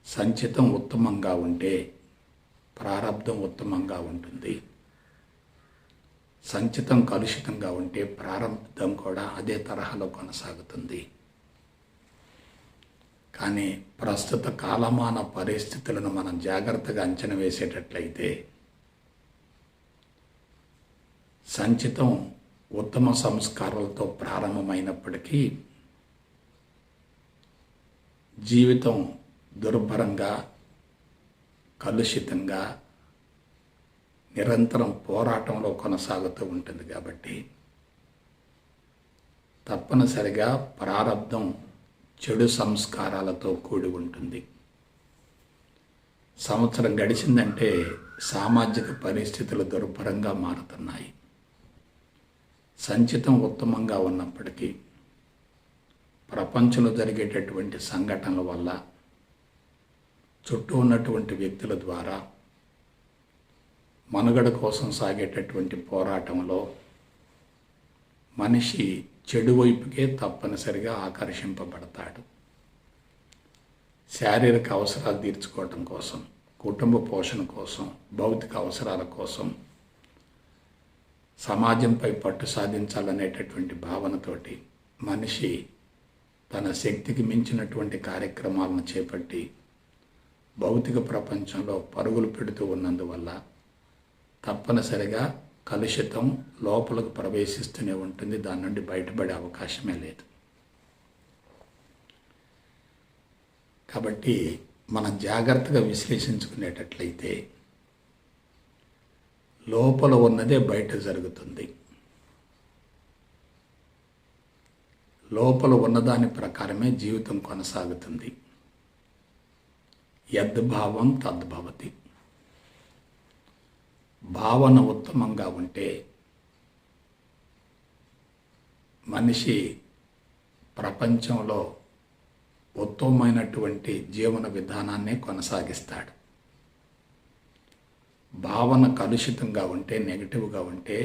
సంచితం ఉత్తమంగా ఉంటే ప్రారబ్ధం ఉత్తమంగా ఉంటుంది. సంచితం కలుషితంగా ఉంటే ప్రారంభం కూడా అదే తరహాలో కొనసాగుతుంది. కానీ ప్రస్తుత కాలమాన పరిస్థితులను మనం జాగ్రత్తగా అంచనా వేసేటట్లయితే సంచితం ఉత్తమ సంస్కారాలతో ప్రారంభమైనప్పటికీ జీవితం దుర్భరంగా, కలుషితంగా, నిరంతరం పోరాటంలో కొనసాగుతూ ఉంటుంది. కాబట్టి తప్పనిసరిగా ప్రారబ్ధం చెడు సంస్కారాలతో కూడి ఉంటుంది. సంవత్సరం గడిచిందంటే సామాజిక పరిస్థితులు దుర్భరంగా మారుతున్నాయి. సంచితం ఉత్తమంగా ఉన్నప్పటికీ ప్రపంచంలో జరిగేటటువంటి సంఘటనల వల్ల చుట్టూ ఉన్నటువంటి వ్యక్తుల ద్వారా మనుగడ కోసం సాగేటటువంటి పోరాటంలో మనిషి చెడు వైపుకే తప్పనిసరిగా ఆకర్షింపబడతాడు. శారీరక అవసరాలు తీర్చుకోవటం కోసం, కుటుంబ పోషణ కోసం, భౌతిక అవసరాల కోసం, సమాజంపై పట్టు సాధించాలనేటటువంటి భావనతోటి మనిషి తన శక్తికి మించినటువంటి కార్యక్రమాలను చేపట్టి భౌతిక ప్రపంచంలో పరుగులు పెడుతూ ఉన్నందువల్ల తప్పనిసరిగా కలుషితం లోపలకు ప్రవేశిస్తూనే ఉంటుంది. దాని నుండి బయటపడే అవకాశమే లేదు. కాబట్టి మనం జాగ్రత్తగా విశ్లేషించుకునేటట్లయితే లోపల ఉన్నదే బయట జరుగుతుంది. లోపల ఉన్నదాని ప్రకారమే జీవితం కొనసాగుతుంది. యద్భావం తద్భవతి. భావన ఉత్తమంగా ఉంటే మనిషి ప్రపంచంలో ఉత్తమమైనటువంటి జీవన విధానాన్నే కొనసాగిస్తాడు. భావన కలుషితంగా ఉంటే, నెగిటివ్గా ఉంటే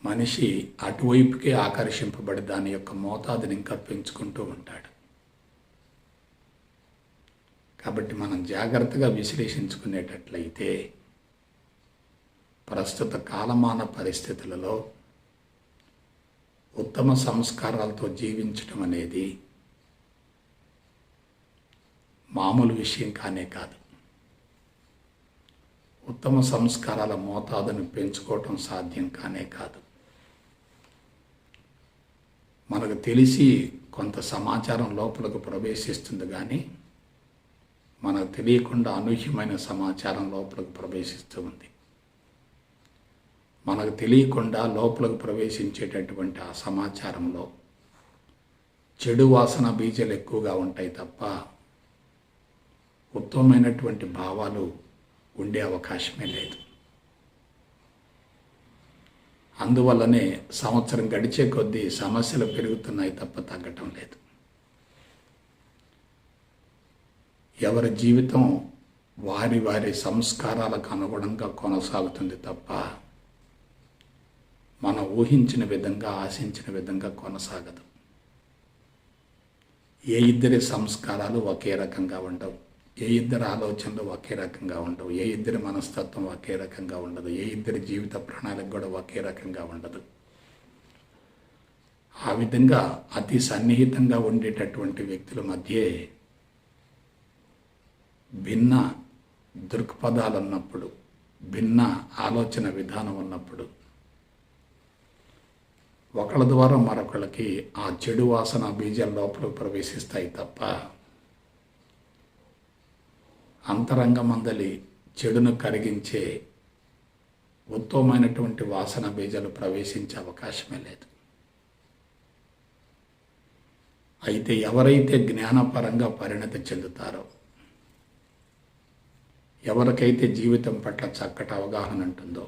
మనిషి అటువైపుకే ఆకర్షింపబడి దాని యొక్క మోతాదుని ఇంకా పెంచుకుంటూ ఉంటాడు. కాబట్టి మనం జాగ్రత్తగా విశ్లేషించుకునేటట్లయితే ప్రస్తుత కాలమాన పరిస్థితులలో ఉత్తమ సంస్కారాలతో జీవించడం అనేది మామూలు విషయం కానే కాదు. ఉత్తమ సంస్కారాల మోతాదును పెంచుకోవటం సాధ్యం కానే కాదు. మనకు తెలిసి కొంత సమాచారం లోపలకు ప్రవేశిస్తుంది, కానీ మనకు తెలియకుండా అనూహ్యమైన సమాచారం లోపలకు ప్రవేశిస్తూ ఉంది. మనకు తెలియకుండా లోపలకు ప్రవేశించేటటువంటి ఆ సమాచారంలో చెడు వాసన బీజాలు ఎక్కువగా ఉంటాయి తప్ప ఉత్తమమైనటువంటి భావాలు ఉండే అవకాశమే లేదు. అందువల్లనే సంవత్సరం గడిచే కొద్దీ సమస్యలు పెరుగుతున్నాయి తప్ప తగ్గటం లేదు. ఎవరి జీవితం వారి వారి సంస్కారాలకు అనుగుణంగా కొనసాగుతుంది తప్ప మనం ఊహించిన విధంగా, ఆశించిన విధంగా కొనసాగదు. ఏ ఇద్దరి సంస్కారాలు ఒకే రకంగా ఉండవు, ఏ ఇద్దరి ఆలోచనలు ఒకే రకంగా ఉండవు, ఏ ఇద్దరి మనస్తత్వం ఒకే రకంగా ఉండదు, ఏ ఇద్దరి జీవిత ప్రణాళిక కూడా ఒకే రకంగా ఉండదు. ఆ విధంగా అతి సన్నిహితంగా ఉండేటటువంటి వ్యక్తుల మధ్యే భిన్న దృక్పథాలు ఉన్నప్పుడు, భిన్న ఆలోచన విధానం ఉన్నప్పుడు ఒకళ్ళ ద్వారా మరొకళ్ళకి ఆ చెడు వాసన బీజాల లోపల ప్రవేశిస్తాయి తప్ప అంతరంగమందలి చెడును కరిగించే ఉత్తమమైనటువంటి వాసన బీజాలు ప్రవేశించే అవకాశమే లేదు. అయితే ఎవరైతే జ్ఞానపరంగా పరిణతి చెందుతారో, ఎవరికైతే జీవితం పట్ల చక్కటి అవగాహన ఉంటుందో,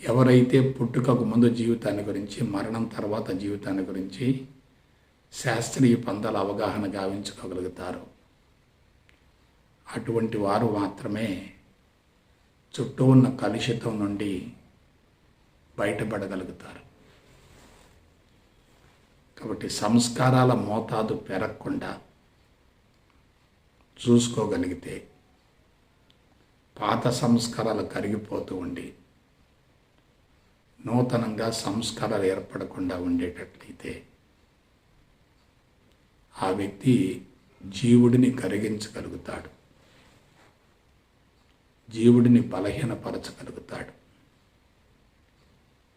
ఎవరైతే పుట్టుకకు ముందు జీవితాన్ని గురించి, మరణం తర్వాత జీవితాన్ని గురించి శాస్త్రీయ పందాల అవగాహన గావించుకోగలుగుతారో అటువంటి వారు మాత్రమే చుట్టూ ఉన్న కలుషితం నుండి బయటపడగలుగుతారు. కాబట్టి సంస్కారాల మోతాదు పెరగకుండా చూసుకోగలిగితే, పాత సంస్కారాలు కరిగిపోతూ ఉండి నూతనంగా సంస్కారాలు ఏర్పడకుండా ఉండేటట్లయితే ఆ వ్యక్తి జీవుడిని కరిగించగలుగుతాడు, జీవుడిని బలహీనపరచగలుగుతాడు,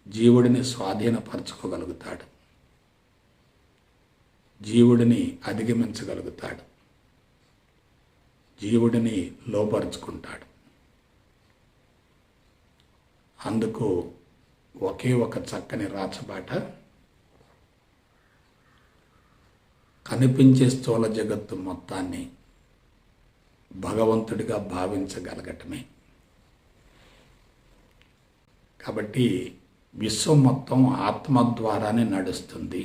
జీవుడిని స్వాధీనపరచుకోగలుగుతాడు, జీవుడిని అధిగమించగలుగుతాడు, జీవుడిని లోపరుచుకుంటాడు. అందుకు ఒకే ఒక చక్కని రాచబాట కనిపించే స్థూల జగత్తు మొత్తాన్ని భగవంతుడిగా భావించగలగటమే. కాబట్టి విశ్వం మొత్తం ఆత్మ ద్వారానే నడుస్తుంది,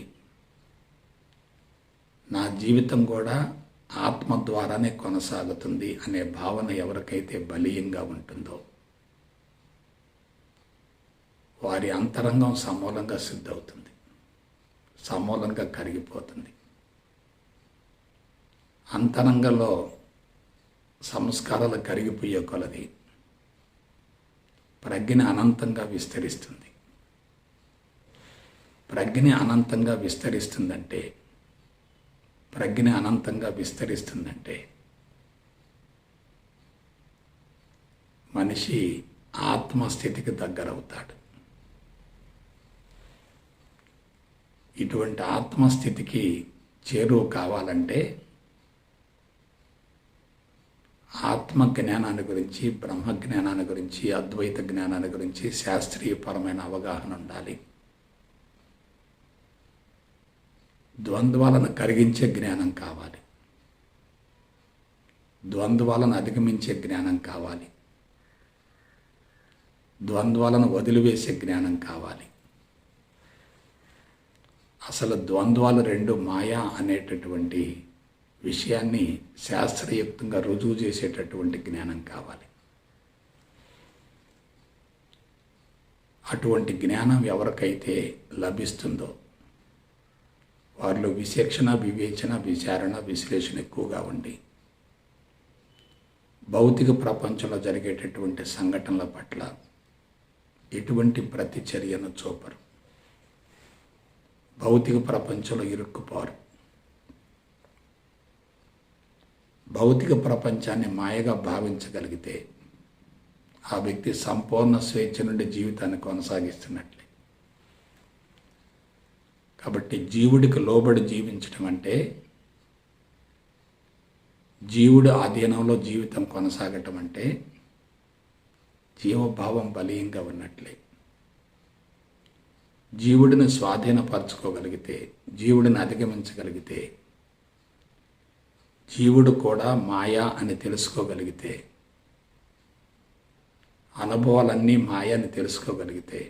నా జీవితం కూడా ఆత్మ ద్వారానే కొనసాగుతుంది అనే భావన ఎవరికైతే బలీయంగా ఉంటుందో వారి అంతరంగం సమూలంగా సిద్ధవుతుంది, సమూలంగా కరిగిపోతుంది. అంతరంగంలో సంస్కారాలు కరిగిపోయే కొలది ప్రజ్ఞ అనంతంగా విస్తరిస్తుంది. ప్రజ్ఞ అనంతంగా విస్తరిస్తుందంటే మనిషి ఆత్మస్థితికి దగ్గరవుతాడు. ఇటువంటి ఆత్మస్థితికి చేరువ కావాలంటే ఆత్మ జ్ఞానాన్ని గురించి, బ్రహ్మజ్ఞానాన్ని గురించి, అద్వైత జ్ఞానాన్ని గురించి శాస్త్రీయపరమైన అవగాహన ఉండాలి. ద్వంద్వాలను కరిగించే జ్ఞానం కావాలి, ద్వంద్వాలను అధిగమించే జ్ఞానం కావాలి, ద్వంద్వాలను వదిలివేసే జ్ఞానం కావాలి. అసలు ద్వంద్వాలు రెండు మాయా అనేటటువంటి విషయాన్ని శాస్త్రయుక్తంగా రుజువు చేసేటటువంటి జ్ఞానం కావాలి. అటువంటి జ్ఞానం ఎవరికైతే లభిస్తుందో వారిలో విచక్షణ, వివేచన, విచారణ, విశ్లేషణ ఎక్కువగా ఉండి భౌతిక ప్రపంచంలో జరిగేటటువంటి సంఘటనల పట్ల ఎటువంటి ప్రతిచర్యను చూపరు, భౌతిక ప్రపంచంలో ఇరుక్కుపోరు. భౌతిక ప్రపంచాన్ని మాయగా భావించగలిగితే ఆ వ్యక్తి సంపూర్ణ స్వేచ్ఛ నుండి జీవితాన్ని కొనసాగిస్తున్నట్లే. కాబట్టి జీవుడికి లోబడి జీవించడం అంటే జీవుడు ఆధీనంలో జీవితం కొనసాగటం అంటే జీవభావం బలీయంగా ఉన్నట్లే. జీవుడిని స్వాధీనపరచుకోగలిగితే, జీవుడిని అధిగమించగలిగితే, జీవుడు కూడా మాయా అని తెలుసుకోగలిగితే అనుభవాలన్నీ మాయని తెలుసుకోగలిగితే,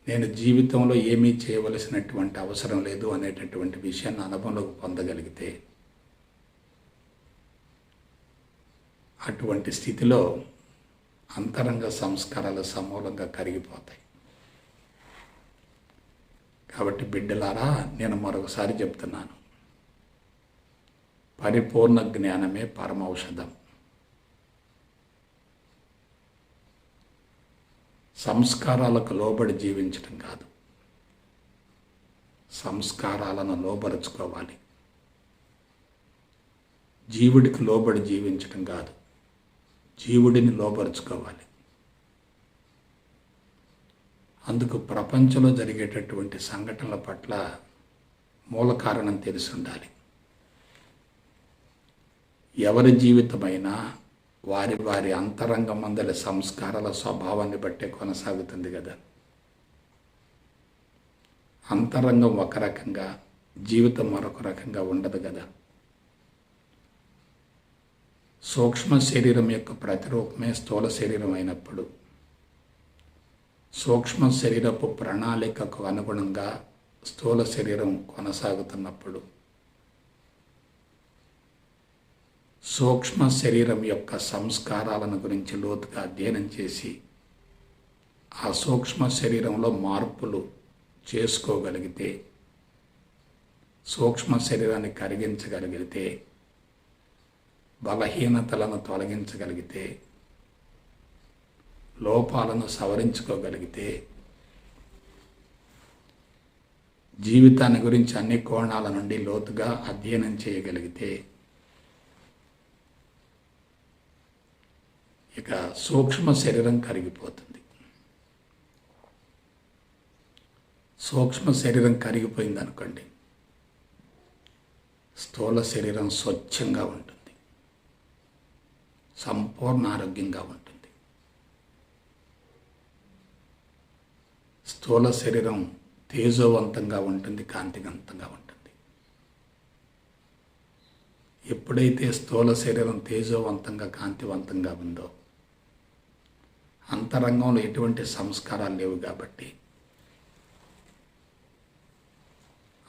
నేను జీవితంలో ఏమీ చేయవలసినటువంటి అవసరం లేదు అనేటటువంటి విషయాన్ని అనుభవంలోకి పొందగలిగితే, అటువంటి స్థితిలో అంతరంగ సంస్కారాలు సమూలంగా కరిగిపోతాయి. కాబట్టి బిడ్డలారా, నేను మరొకసారి చెప్తున్నాను, పరిపూర్ణ జ్ఞానమే పరమౌషధం. సంస్కారాలకు లోబడి జీవించడం కాదు, సంస్కారాలను లోబరుచుకోవాలి. జీవుడికి లోబడి జీవించడం కాదు, జీవుడిని లోబరుచుకోవాలి. అందుకు ప్రపంచంలో జరిగేటటువంటి సంఘటనల పట్ల మూల కారణం తెలిసి ఉండాలి. ఎవరి జీవితమైనా వారి వారి అంతరంగం మందలి సంస్కారాల స్వభావాన్ని బట్టే కొనసాగుతుంది కదా. అంతరంగం ఒక రకంగా, జీవితం మరొక రకంగా ఉండదు కదా. సూక్ష్మ శరీరం యొక్క ప్రతిరూపమే స్థూల శరీరం అయినప్పుడు, సూక్ష్మ శరీరపు ప్రణాళికకు అనుగుణంగా స్థూల శరీరం కొనసాగుతున్నప్పుడు, సూక్ష్మ శరీరం యొక్క సంస్కారాలను గురించి లోతుగా అధ్యయనం చేసి ఆ సూక్ష్మ శరీరంలో మార్పులు చేసుకోగలిగితే, సూక్ష్మ శరీరాన్ని కరిగించగలిగితే, బలహీనతలను తొలగించగలిగితే, లోపాలను సవరించుకోగలిగితే, జీవితాన్ని గురించి అన్ని కోణాల నుండి లోతుగా అధ్యయనం చేయగలిగితే, ఇక సూక్ష్మ శరీరం కరిగిపోతుంది. సూక్ష్మ శరీరం కరిగిపోయింది అనుకోండి, స్థూల శరీరం స్వచ్ఛంగా ఉంటుంది, సంపూర్ణ ఆరోగ్యంగా ఉంటుంది. స్థూల శరీరం తేజోవంతంగా ఉంటుంది, కాంతివంతంగా ఉంటుంది. ఎప్పుడైతే స్థూల శరీరం తేజోవంతంగా కాంతివంతంగా ఉందో, అంతరంగంలో ఎటువంటి సంస్కారాలు లేవు కాబట్టి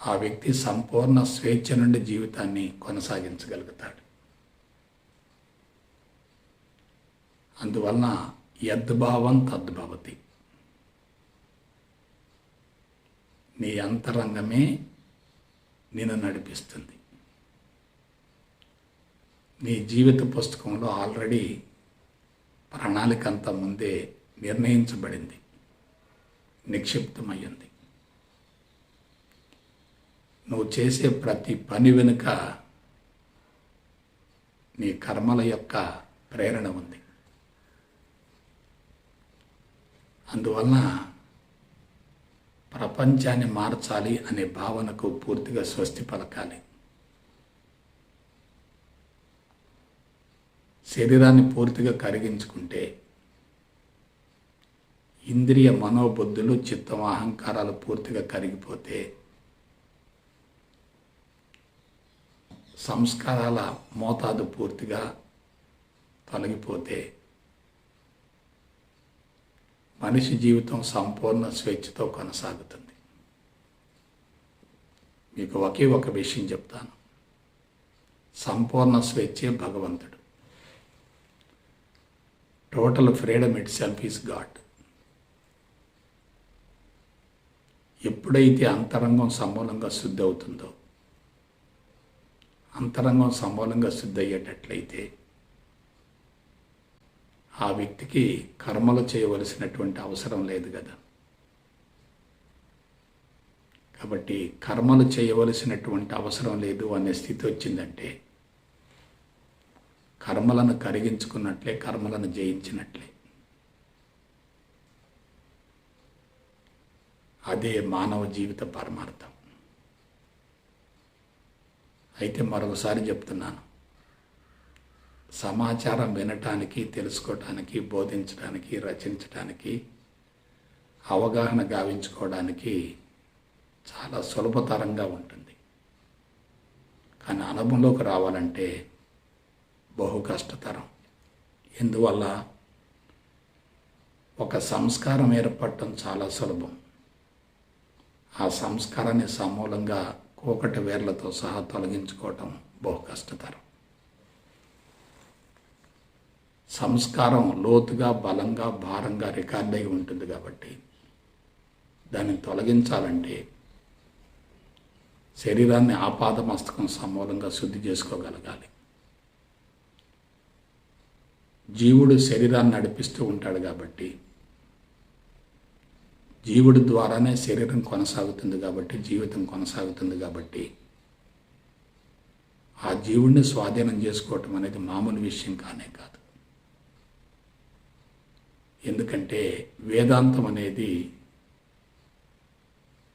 ఆ వ్యక్తి సంపూర్ణ స్వేచ్ఛ నుండి జీవితాన్ని కొనసాగించగలుగుతాడు. అందువలన యద్భావం తద్భవతి. నీ అంతరంగమే నిన్ను నడిపిస్తుంది. నీ జీవిత పుస్తకంలో ఆల్రెడీ ప్రణాళిక అంతా ముందే నిర్ణయించబడింది, నిక్షిప్తమయ్యింది. నువ్వు చేసే ప్రతి పని వెనుక నీ కర్మల యొక్క ప్రేరణ ఉంది. అందువలన ప్రపంచాన్ని మార్చాలి అనే భావనకు పూర్తిగా స్వస్తి పలకాలి. శరీరాన్ని పూర్తిగా కరిగించుకుంటే ఇంద్రియ మనోబుద్ధులు, చిత్తం, అహంకారాలు పూర్తిగా కరిగిపోతే, సంస్కారాల మోతాదు పూర్తిగా తొలగిపోతే మనిషి జీవితం సంపూర్ణ స్వేచ్ఛతో కొనసాగుతుంది. మీకు ఒకే ఒక విషయం చెప్తాను, సంపూర్ణ స్వేచ్ఛే భగవంతుడు. Total freedom it self is God. ఎప్పుడైతే అంతరంగం సమూలంగా శుద్ధి అవుతుందో, అంతరంగం సమూలంగా శుద్ధి అయ్యేటట్లయితే ఆ వ్యక్తికి కర్మలు చేయవలసినటువంటి అవసరం లేదు కదా. కాబట్టి కర్మలు చేయవలసినటువంటి అవసరం లేదు అనే స్థితి వచ్చిందంటే కర్మలను కరిగించుకున్నట్లే, కర్మలను జయించినట్లే. అదే మానవ జీవిత పరమార్థం. అయితే మరొకసారి చెప్తున్నాను, సమాచారం వినటానికి, తెలుసుకోవటానికి, బోధించడానికి, రచించడానికి, అవగాహన గావించుకోవడానికి చాలా సులభతరంగా ఉంటుంది. కానీ అనుభవంలోకి రావాలంటే బహు కష్టతరం. ఎందువల్ల ఒక సంస్కారం ఏర్పడటం చాలా సులభం. ఆ సంస్కారాన్ని సమూలంగా కూకటి వేర్లతో సహా తొలగించుకోవటం బహు కష్టతరం. సంస్కారం లోతుగా, బలంగా, భారంగా రికార్డ్ అయి ఉంటుంది కాబట్టి దాన్ని తొలగించాలంటే శరీరాన్ని ఆపాదమస్తకం సమూలంగా శుద్ధి చేసుకోగలగాలి. జీవుడు శరీరాన్ని నడిపిస్తూ ఉంటాడు కాబట్టి, జీవుడి ద్వారానే శరీరం కొనసాగుతుంది కాబట్టి, జీవితం కొనసాగుతుంది కాబట్టి, ఆ జీవుడిని స్వాధీనం చేసుకోవటం అనేది మామూలు విషయం కానే కాదు. ఎందుకంటే వేదాంతం అనేది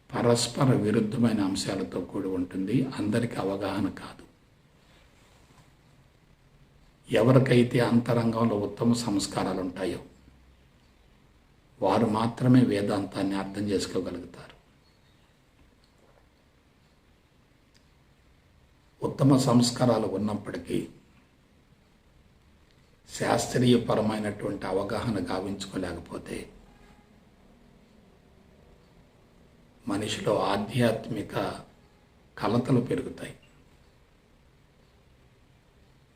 పరస్పర విరుద్ధమైన అంశాలతో కూడి ఉంటుంది. అందరికీ అవగాహన కాదు. ఎవరికైతే అంతరంగంలో ఉత్తమ సంస్కారాలు ఉంటాయో వారు మాత్రమే వేదాంతాన్ని అర్థం చేసుకోగలుగుతారు. ఉత్తమ సంస్కారాలు ఉన్నప్పటికీ శాస్త్రీయపరమైనటువంటి అవగాహన గావించుకోలేకపోతే మనిషిలో ఆధ్యాత్మిక కలతలు పెరుగుతాయి.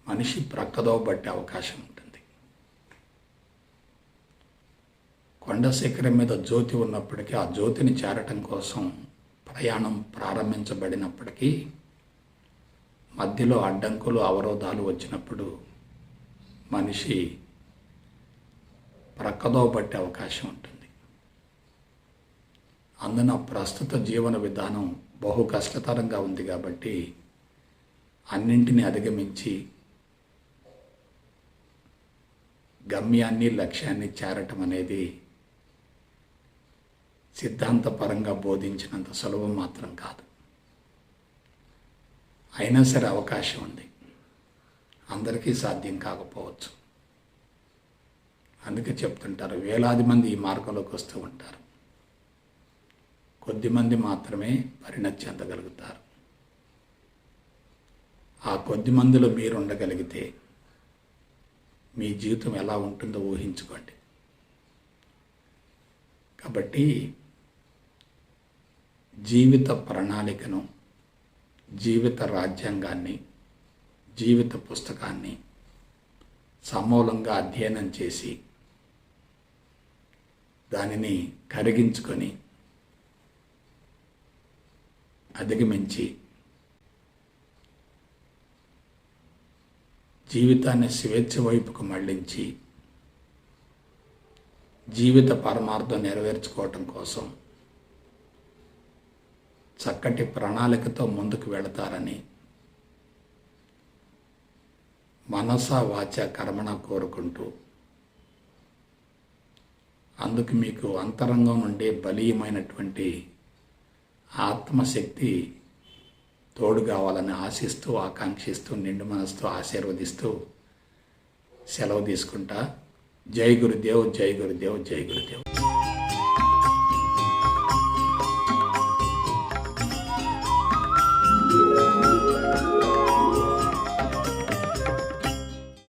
మనిషి ప్రక్కదో బట్టే అవకాశం ఉంటుంది. కొండ శిఖరం మీద జ్యోతి ఉన్నప్పటికీ ఆ జ్యోతిని చేరటం కోసం ప్రయాణం ప్రారంభించబడినప్పటికీ మధ్యలో అడ్డంకులు, అవరోధాలు వచ్చినప్పుడు మనిషి ప్రక్కదో బట్టే అవకాశం ఉంటుంది. అందున ప్రస్తుత జీవన విధానం బహు కష్టతరంగా ఉంది కాబట్టి అన్నింటినీ అధిగమించి గమ్యాన్ని, లక్ష్యాన్ని చేరటం అనేది సిద్ధాంతపరంగా బోధించినంత సులభం మాత్రం కాదు. అయినా సరే అవకాశం ఉంది. అందరికీ సాధ్యం కాకపోవచ్చు. అందుకే చెప్తుంటారు, వేలాది మంది ఈ మార్గంలోకి వస్తూ ఉంటారు. కొద్దిమంది మాత్రమే పరిణతి చెందగలుగుతారు. ఆ కొద్ది మందిలో మీరు ఉండగలిగితే మీ జీవితం ఎలా ఉంటుందో ఊహించుకోండి. కాబట్టి జీవిత ప్రణాళికను, జీవిత రాజ్యాంగాన్ని, జీవిత పుస్తకాన్ని సమూలంగా అధ్యయనం చేసి దానిని కరిగించుకొని అధిగమించి జీవితాన్ని స్వేచ్ఛ వైపుకు మళ్లించి జీవిత పరమార్థం నెరవేర్చుకోవటం కోసం చక్కటి ప్రణాళికతో ముందుకు వెళతారని మనస వాచ కర్మణ కోరుకుంటూ, అందుకు మీకు అంతరంగం నుండి బలీయమైనటువంటి ఆత్మశక్తి తోడు కావాలని ఆశిస్తూ, ఆకాంక్షిస్తూ, నిండు మనసుతో ఆశీర్వదిస్తూ సెలవు తీసుకుంటా. జై గురుదేవ్, జై గురుదేవ్, జై గురుదేవ్.